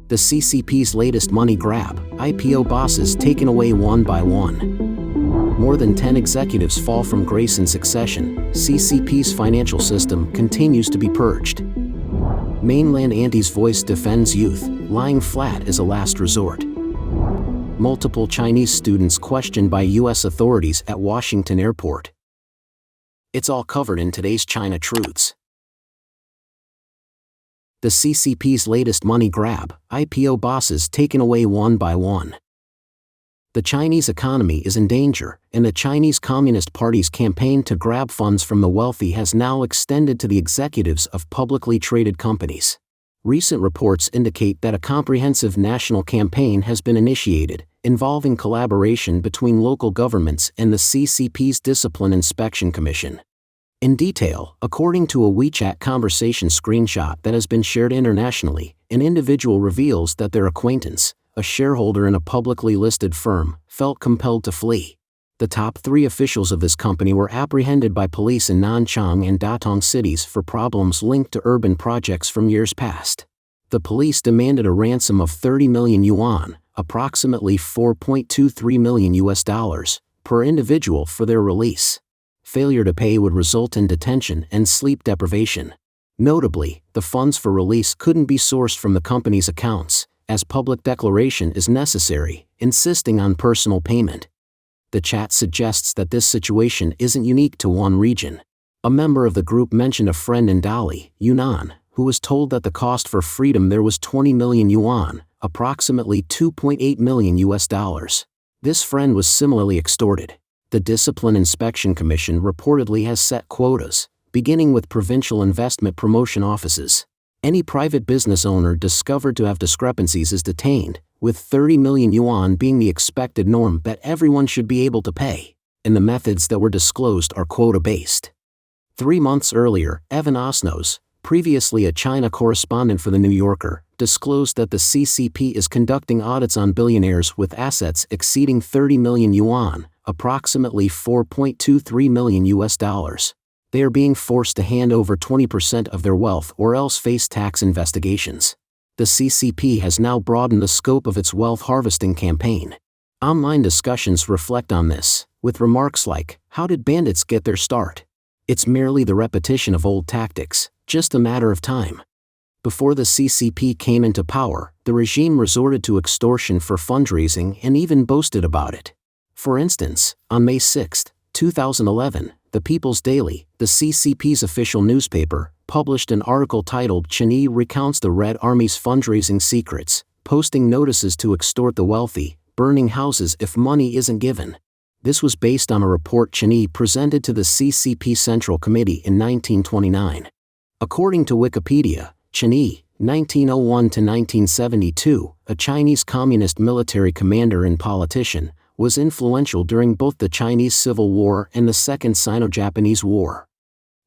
The CCP's latest money grab, IPO bosses taken away one by one. More than 10 executives fall from grace in succession. CCP's financial system continues to be purged. Mainland Auntie's voice defends youth, lying flat is a last resort. Multiple Chinese students questioned by U.S. authorities at Washington airport. It's all covered in today's China Truths. The CCP's latest money grab, IPO bosses taken away one by one. The Chinese economy is in danger, and the Chinese Communist Party's campaign to grab funds from the wealthy has now extended to the executives of publicly traded companies. Recent reports indicate that a comprehensive national campaign has been initiated, involving collaboration between local governments and the CCP's Discipline Inspection Commission. In detail, according to a WeChat conversation screenshot that has been shared internationally, an individual reveals that their acquaintance, a shareholder in a publicly listed firm, felt compelled to flee. The top 3 officials of this company were apprehended by police in Nanchang and Datong cities for problems linked to urban projects from years past. The police demanded a ransom of 30 million yuan, approximately $4.23 million, per individual for their release. Failure to pay would result in detention and sleep deprivation. Notably, the funds for release couldn't be sourced from the company's accounts, as public declaration is necessary, insisting on personal payment. The chat suggests that this situation isn't unique to one region. A member of the group mentioned a friend in Dali, Yunnan, who was told that the cost for freedom there was 20 million yuan, approximately $2.8 million. This friend was similarly extorted. The Discipline Inspection Commission reportedly has set quotas, beginning with provincial investment promotion offices. Any private business owner discovered to have discrepancies is detained, with 30 million yuan being the expected norm that everyone should be able to pay, and the methods that were disclosed are quota-based. 3 months earlier, Evan Osnos, previously a China correspondent for The New Yorker, disclosed that the CCP is conducting audits on billionaires with assets exceeding 30 million yuan, approximately $4.23 million. They are being forced to hand over 20% of their wealth or else face tax investigations. The CCP has now broadened the scope of its wealth harvesting campaign. Online discussions reflect on this, with remarks like, "How did bandits get their start?" It's merely the repetition of old tactics, just a matter of time. Before the CCP came into power, the regime resorted to extortion for fundraising and even boasted about it. For instance, on May 6, 2011, The People's Daily, the CCP's official newspaper, published an article titled "Chinese Recounts the Red Army's Fundraising Secrets," posting notices to extort the wealthy, burning houses if money isn't given. This was based on a report Chinese presented to the CCP Central Committee in 1929. According to Wikipedia, Chinese, 1901 to 1972, a Chinese communist military commander and politician, was influential during both the Chinese Civil War and the Second Sino-Japanese War.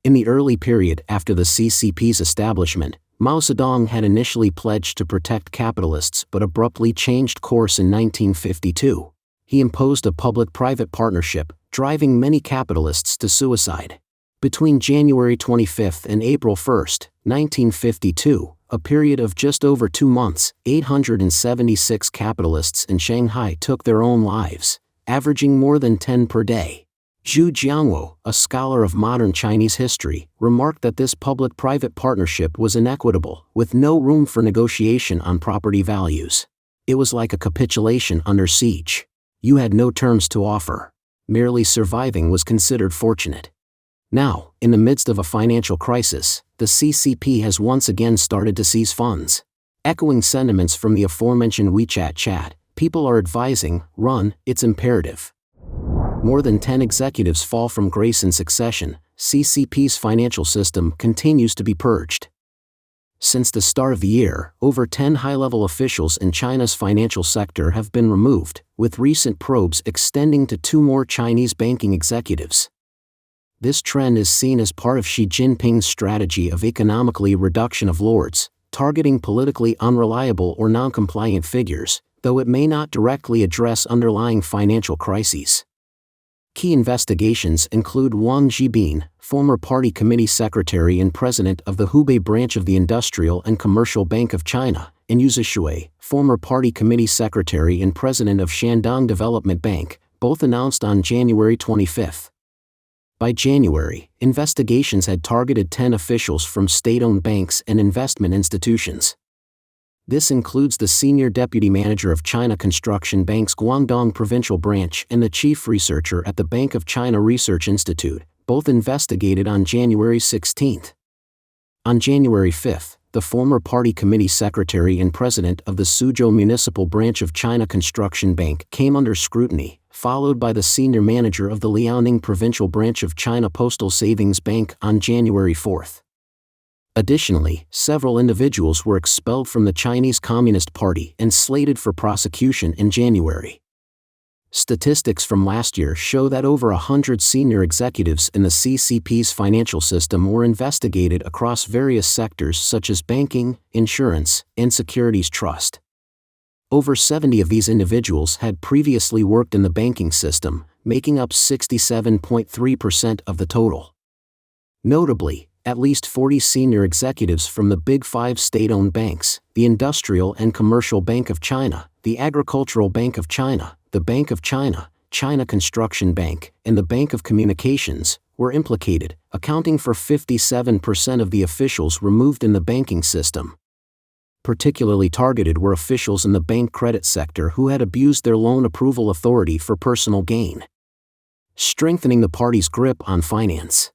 In the early period after the CCP's establishment, Mao Zedong had initially pledged to protect capitalists but abruptly changed course in 1952. He imposed a public-private partnership, driving many capitalists to suicide. Between January 25 and April 1, 1952, a period of just over 2 months, 876 capitalists in Shanghai took their own lives, averaging more than 10 per day. Zhu Jiangwo, a scholar of modern Chinese history, remarked that this public-private partnership was inequitable, with no room for negotiation on property values. It was like a capitulation under siege. You had no terms to offer. Merely surviving was considered fortunate. Now, in the midst of a financial crisis, the CCP has once again started to seize funds. Echoing sentiments from the aforementioned WeChat chat, people are advising, "Run, it's imperative." More than 10 executives fall from grace in succession. CCP's financial system continues to be purged. Since the start of the year, over 10 high-level officials in China's financial sector have been removed, with recent probes extending to 2 more Chinese banking executives. This trend is seen as part of Xi Jinping's strategy of economically reduction of lords, targeting politically unreliable or non-compliant figures, though it may not directly address underlying financial crises. Key investigations include Wang Zhibin, former party committee secretary and president of the Hubei branch of the Industrial and Commercial Bank of China, and Yu Zishui, former party committee secretary and president of Shandong Development Bank, both announced on January 25. By January, investigations had targeted 10 officials from state-owned banks and investment institutions. This includes the senior deputy manager of China Construction Bank's Guangdong Provincial Branch and the chief researcher at the Bank of China Research Institute, both investigated on January 16. On January 5, the former party committee secretary and president of the Suzhou Municipal Branch of China Construction Bank came under scrutiny, followed by the senior manager of the Liaoning Provincial Branch of China Postal Savings Bank on January 4. Additionally, several individuals were expelled from the Chinese Communist Party and slated for prosecution in January. Statistics from last year show that over 100 senior executives in the CCP's financial system were investigated across various sectors such as banking, insurance, and securities trust. Over 70 of these individuals had previously worked in the banking system, making up 67.3% of the total. Notably, at least 40 senior executives from the Big Five state-owned banks, the Industrial and Commercial Bank of China, the Agricultural Bank of China, the Bank of China, China Construction Bank, and the Bank of Communications, were implicated, accounting for 57% of the officials removed in the banking system. Particularly targeted were officials in the bank credit sector who had abused their loan approval authority for personal gain. Strengthening the party's grip on finance.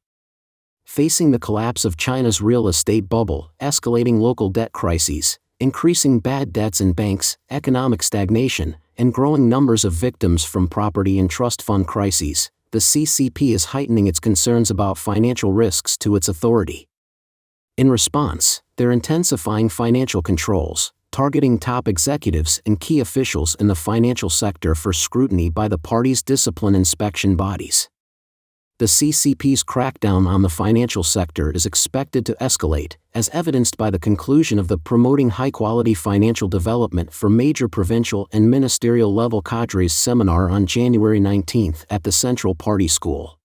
Facing the collapse of China's real estate bubble, escalating local debt crises, increasing bad debts in banks, economic stagnation, and growing numbers of victims from property and trust fund crises, the CCP is heightening its concerns about financial risks to its authority. In response, they're intensifying financial controls, targeting top executives and key officials in the financial sector for scrutiny by the party's discipline inspection bodies. The CCP's crackdown on the financial sector is expected to escalate, as evidenced by the conclusion of the Promoting High-Quality Financial Development for Major Provincial and Ministerial-Level Cadres seminar on January 19 at the Central Party School.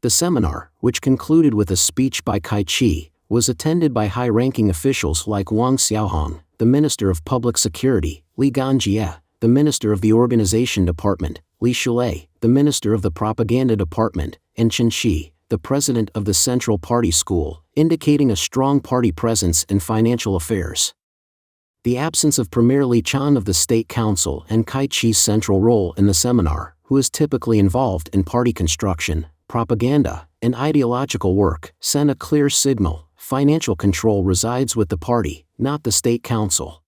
The seminar, which concluded with a speech by Kai Chi, was attended by high-ranking officials like Wang Xiaohong, the Minister of Public Security, Li Ganjie, the Minister of the Organization Department, Li Shulei, the Minister of the Propaganda Department, and Chen Shi, the President of the Central Party School, indicating a strong party presence in financial affairs. The absence of Premier Li Chan of the State Council and Kai Chi's central role in the seminar, who is typically involved in party construction, propaganda, and ideological work, sent a clear signal: financial control resides with the party, not the State Council.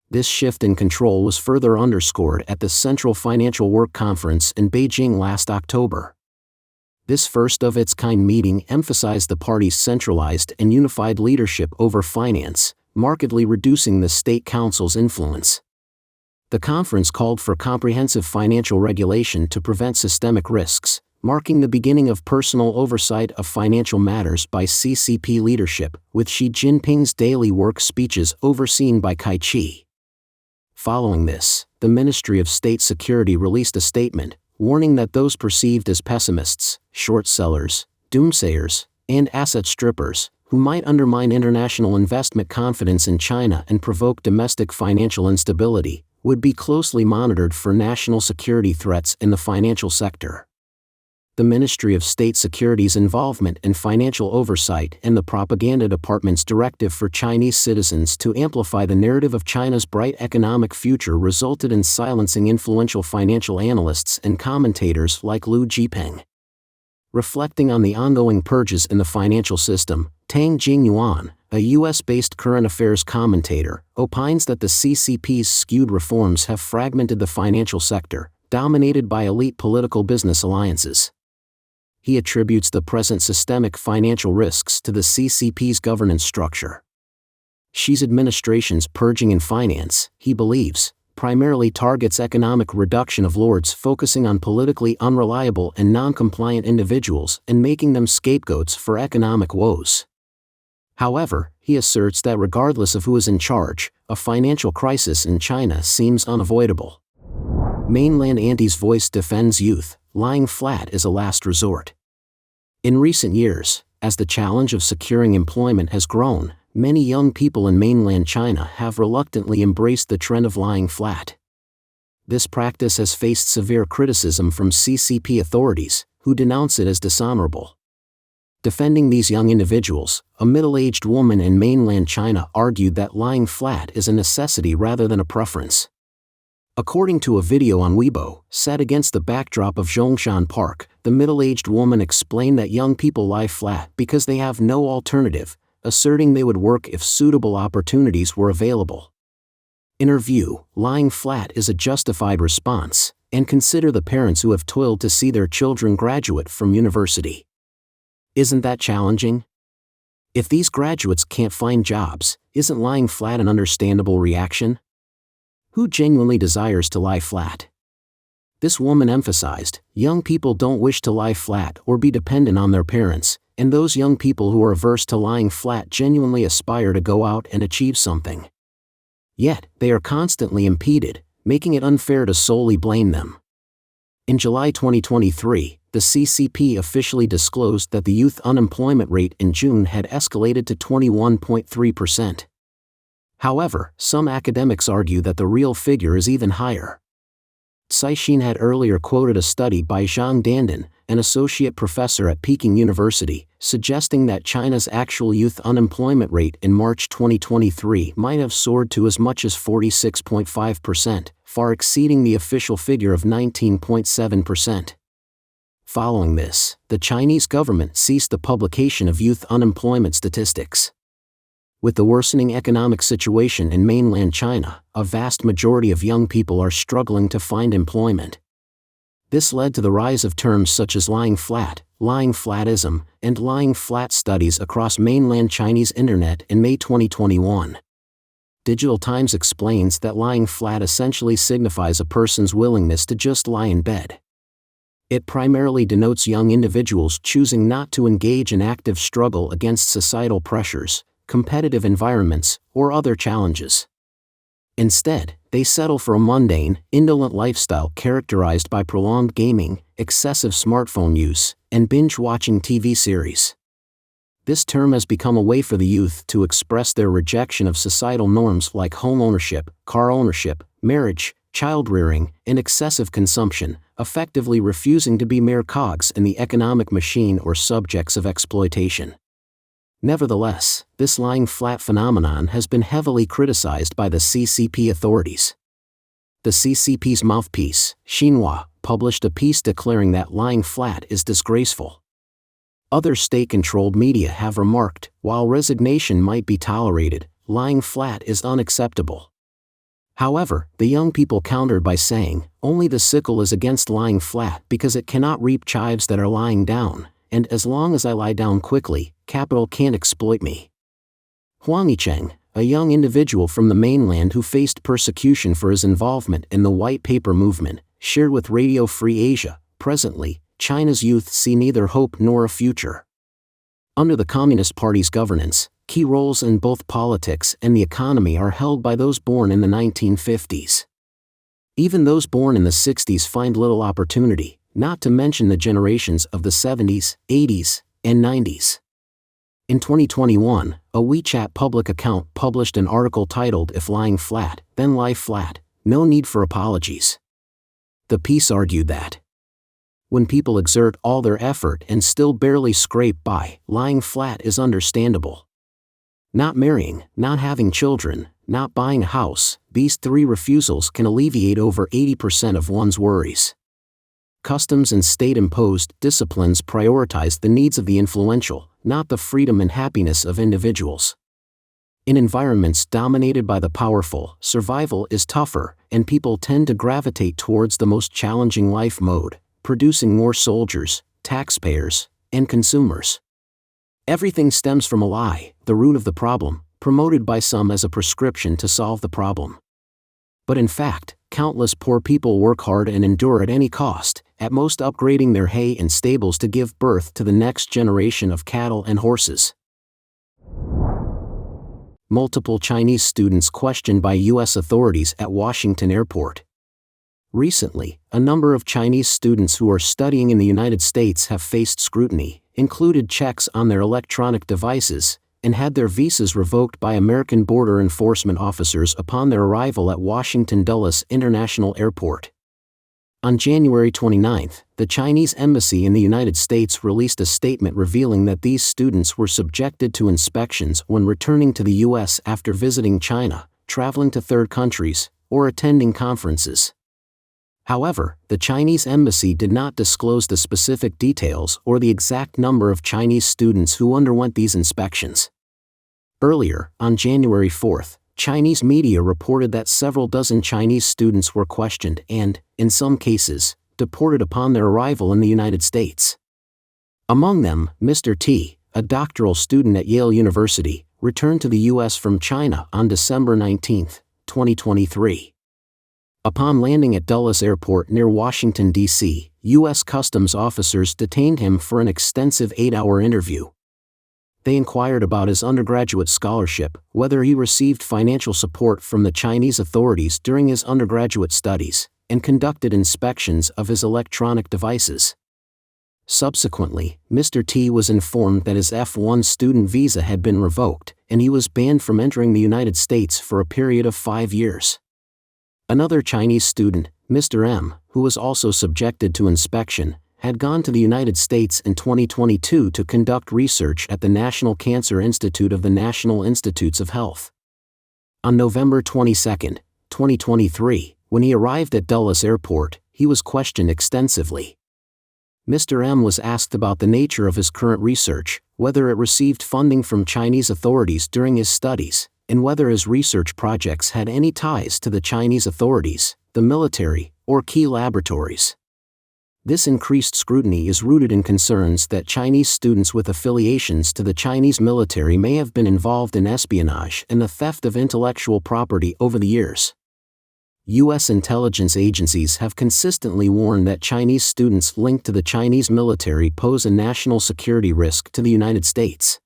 This shift in control was further underscored at the Central Financial Work Conference in Beijing last October. This first-of-its-kind meeting emphasized the party's centralized and unified leadership over finance, markedly reducing the State Council's influence. The conference called for comprehensive financial regulation to prevent systemic risks, marking the beginning of personal oversight of financial matters by CCP leadership, with Xi Jinping's daily work speeches overseen by Kai Chi. Following this, the Ministry of State Security released a statement, warning that those perceived as pessimists, short sellers, doomsayers, and asset strippers, who might undermine international investment confidence in China and provoke domestic financial instability, would be closely monitored for national security threats in the financial sector. The Ministry of State Security's involvement in financial oversight and the Propaganda Department's directive for Chinese citizens to amplify the narrative of China's bright economic future resulted in silencing influential financial analysts and commentators like Lu Jipeng. Reflecting on the ongoing purges in the financial system, Tang Jingyuan, a U.S.-based current affairs commentator, opines that the CCP's skewed reforms have fragmented the financial sector, dominated by elite political business alliances. He attributes the present systemic financial risks to the CCP's governance structure. Xi's administration's purging in finance, he believes, primarily targets economic reduction of lords, focusing on politically unreliable and non-compliant individuals and making them scapegoats for economic woes. However, he asserts that regardless of who is in charge, a financial crisis in China seems unavoidable. Mainland Auntie's voice defends youth, lying flat is a last resort. In recent years, as the challenge of securing employment has grown, many young people in mainland China have reluctantly embraced the trend of lying flat. This practice has faced severe criticism from CCP authorities, who denounce it as dishonorable. Defending these young individuals, a middle-aged woman in mainland China argued that lying flat is a necessity rather than a preference. According to a video on Weibo, set against the backdrop of Zhongshan Park, the middle-aged woman explained that young people lie flat because they have no alternative, asserting they would work if suitable opportunities were available. In her view, lying flat is a justified response, and consider the parents who have toiled to see their children graduate from university. Isn't that challenging? If these graduates can't find jobs, isn't lying flat an understandable reaction? Who genuinely desires to lie flat? This woman emphasized, young people don't wish to lie flat or be dependent on their parents, and those young people who are averse to lying flat genuinely aspire to go out and achieve something. Yet, they are constantly impeded, making it unfair to solely blame them. In July 2023, the CCP officially disclosed that the youth unemployment rate in June had escalated to 21.3%. However, some academics argue that the real figure is even higher. Caixin had earlier quoted a study by Zhang Dandan, an associate professor at Peking University, suggesting that China's actual youth unemployment rate in March 2023 might have soared to as much as 46.5%, far exceeding the official figure of 19.7%. Following this, the Chinese government ceased the publication of youth unemployment statistics. With the worsening economic situation in mainland China, a vast majority of young people are struggling to find employment. This led to the rise of terms such as lying flat, lying flatism, and lying flat studies across mainland Chinese internet in May 2021. Digital Times explains that lying flat essentially signifies a person's willingness to just lie in bed. It primarily denotes young individuals choosing not to engage in active struggle against societal pressures, competitive environments, or other challenges. Instead, they settle for a mundane, indolent lifestyle characterized by prolonged gaming, excessive smartphone use, and binge-watching TV series. This term has become a way for the youth to express their rejection of societal norms like home ownership, car ownership, marriage, child-rearing, and excessive consumption, effectively refusing to be mere cogs in the economic machine or subjects of exploitation. Nevertheless, this lying flat phenomenon has been heavily criticized by the CCP authorities. The CCP's mouthpiece, Xinhua, published a piece declaring that lying flat is disgraceful. Other state-controlled media have remarked, while resignation might be tolerated, lying flat is unacceptable. However, the young people countered by saying, only the sickle is against lying flat because it cannot reap chives that are lying down, and as long as I lie down quickly, capital can't exploit me. Huang Yicheng, a young individual from the mainland who faced persecution for his involvement in the White Paper movement, shared with Radio Free Asia, presently, China's youth see neither hope nor a future. Under the Communist Party's governance, key roles in both politics and the economy are held by those born in the 1950s. Even those born in the 60s find little opportunity, not to mention the generations of the 70s, 80s, and 90s. In 2021, a WeChat public account published an article titled If Lying Flat, Then Lie Flat, No Need for Apologies. The piece argued that when people exert all their effort and still barely scrape by, lying flat is understandable. Not marrying, not having children, not buying a house, these three refusals can alleviate over 80% of one's worries. Customs and state-imposed disciplines prioritize the needs of the influential, not the freedom and happiness of individuals. In environments dominated by the powerful, survival is tougher, and people tend to gravitate towards the most challenging life mode, producing more soldiers, taxpayers, and consumers. Everything stems from a lie, the root of the problem, promoted by some as a prescription to solve the problem. But in fact, countless poor people work hard and endure at any cost, at most upgrading their hay and stables to give birth to the next generation of cattle and horses. Multiple Chinese students questioned by U.S. authorities at Washington Airport. Recently, a number of Chinese students who are studying in the United States have faced scrutiny, included checks on their electronic devices, and had their visas revoked by American border enforcement officers upon their arrival at Washington Dulles International Airport. On January 29, the Chinese embassy in the United States released a statement revealing that these students were subjected to inspections when returning to the U.S. after visiting China, traveling to third countries, or attending conferences. However, the Chinese embassy did not disclose the specific details or the exact number of Chinese students who underwent these inspections. Earlier, on January 4, Chinese media reported that several dozen Chinese students were questioned and, in some cases, deported upon their arrival in the United States. Among them, Mr. T, a doctoral student at Yale University, returned to the U.S. from China on December 19, 2023. Upon landing at Dulles Airport near Washington, D.C., U.S. Customs officers detained him for an extensive 8-hour interview. They inquired about his undergraduate scholarship, whether he received financial support from the Chinese authorities during his undergraduate studies, and conducted inspections of his electronic devices. Subsequently, Mr. T was informed that his F1 student visa had been revoked, and he was banned from entering the United States for a period of 5 years. Another Chinese student, Mr. M, who was also subjected to inspection, had gone to the United States in 2022 to conduct research at the National Cancer Institute of the National Institutes of Health. On November 22, 2023, when he arrived at Dulles Airport, he was questioned extensively. Mr. M was asked about the nature of his current research, whether it received funding from Chinese authorities during his studies, and whether his research projects had any ties to the Chinese authorities, the military, or key laboratories. This increased scrutiny is rooted in concerns that Chinese students with affiliations to the Chinese military may have been involved in espionage and the theft of intellectual property over the years. U.S. intelligence agencies have consistently warned that Chinese students linked to the Chinese military pose a national security risk to the United States.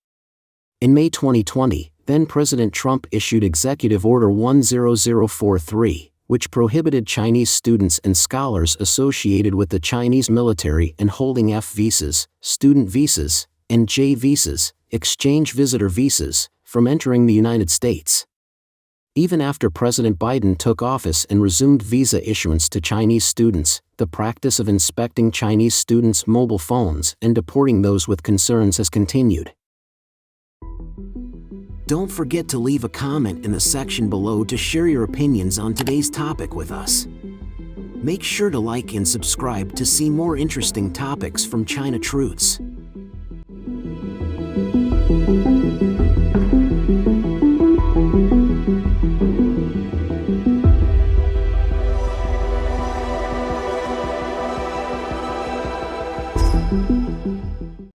In May 2020, then-President Trump issued Executive Order 10043, which prohibited Chinese students and scholars associated with the Chinese military and holding F visas, student visas, and J visas, exchange visitor visas, from entering the United States. Even after President Biden took office and resumed visa issuance to Chinese students, the practice of inspecting Chinese students' mobile phones and deporting those with concerns has continued. Don't forget to leave a comment in the section below to share your opinions on today's topic with us. Make sure to like and subscribe to see more interesting topics from China Truths.